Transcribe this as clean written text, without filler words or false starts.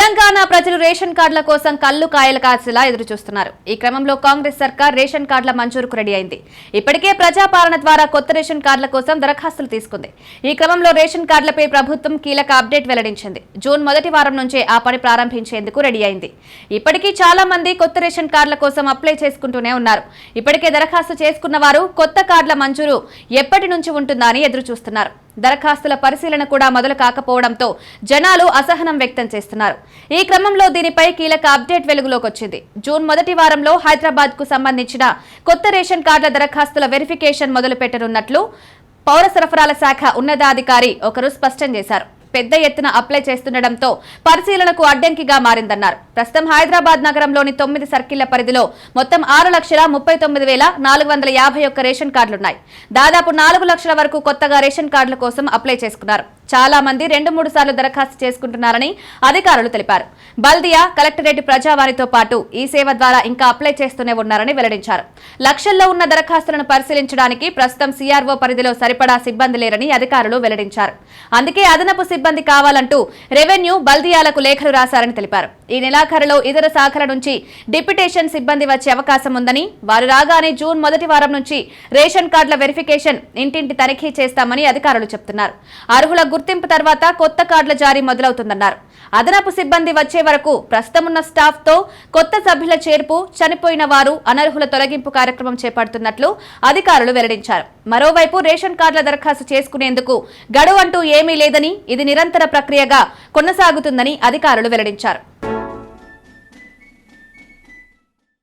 తెలంగాణ ప్రజలు రేషన్ కార్డుల కోసం కల్లు కాయలు కాసేలా ఎదురుచూస్తున్నారు. ఈ క్రమంలో కాంగ్రెస్ సర్కార్ రేషన్ కార్డుల మంజూరుకు రెడీ అయింది. ఇప్పటికే ప్రజాపాలన ద్వారా కొత్త రేషన్ కార్డుల కోసం దరఖాస్తులు తీసుకుంది. ఈ క్రమంలో రేషన్ కార్డులపై ప్రభుత్వం కీలక అప్డేట్ వెల్లడించింది. జూన్ మొదటి వారం నుంచే ఆ పని ప్రారంభించేందుకు రెడీ అయింది. ఇప్పటికీ చాలా మంది కొత్త రేషన్ కార్డుల కోసం అప్లై చేసుకుంటూనే ఉన్నారు. ఇప్పటికే దరఖాస్తు చేసుకున్న వారు కొత్త కార్డుల మంజూరు ఎప్పటి నుంచి ఉంటుందా అని ఎదురుచూస్తున్నారు. దరఖాస్తుల పరిశీలన కూడా మొదలు కాకపోవడంతో జనాలు అసహనం వ్యక్తం చేస్తున్నారు. ఈ క్రమంలో దీనిపై కీలక అప్డేట్ వెలుగులోకి వచ్చింది. జూన్ మొదటి వారంలో హైదరాబాద్ కు సంబంధించిన కొత్త రేషన్ కార్డుల దరఖాస్తుల వెరిఫికేషన్ మొదలు పెట్టనున్నట్లు పౌర సరఫరాల శాఖ ఉన్నతాధికారి ఒకరు స్పష్టం చేశారు. పెద్ద ఎత్తున అప్లై చేస్తుండటంతో పరిశీలనకు అడ్డంకిగా మారిందన్నారు. ప్రస్తుతం హైదరాబాద్ నగరంలోని 9 సర్కిళ్ల పరిధిలో మొత్తం 6,39,451 రేషన్ కార్డులున్నాయి. దాదాపు 4 లక్షల వరకు కొత్తగా రేషన్ కార్డుల కోసం అప్లై చేసుకున్నారు. చాలా మంది 2-3 సార్లు దరఖాస్తు చేసుకుంటున్నారని అధికారులు తెలిపారు. బల్దియా, కలెక్టరేట్, ప్రజావాణితో పాటు ఈ సేవ ద్వారా ఇంకా అప్లై చేస్తూనే ఉన్నారని వెల్లడించారు. లక్షల్లో ఉన్న దరఖాస్తులను పరిశీలించడానికి ప్రస్తుతం సీఆర్ఓ పరిధిలో సరిపడా సిబ్బంది లేరని అధికారులు వెల్లడించారు. అందుకే అదనపు సిబ్బంది కావాలంటూ రెవెన్యూ, బల్దియాలకు లేఖలు రాశారని తెలిపారు. ఈ నెలాఖరులో ఇతర శాఖల నుంచి డిప్యుటేషన్ సిబ్బంది వచ్చే అవకాశం ఉందని, వారు రాగానే జూన్ మొదటి వారం నుంచి రేషన్ కార్డుల వెరిఫికేషన్, ఇంటింటి తనిఖీ చేస్తామని అధికారులు చెబుతున్నారు. అర్హుల గుర్తింపు తర్వాత కొత్త కార్డుల జారీ మొదలవుతుందన్నారు. అదనపు సిబ్బంది వచ్చే వరకు ప్రస్తుతం ఉన్న స్టాఫ్ తో కొత్త సభ్యుల చేర్పు, చనిపోయిన వారు, అనర్హుల తొలగింపు కార్యక్రమం చేపడుతున్నట్లు అధికారులు వెల్లడించారు. మరోవైపు రేషన్ కార్డుల దరఖాస్తు చేసుకునేందుకు గడువు అంటూ ఏమీ లేదని, ఇది నిరంతర ప్రక్రియగా కొనసాగుతుందని అధికారులు వెల్లడించారు.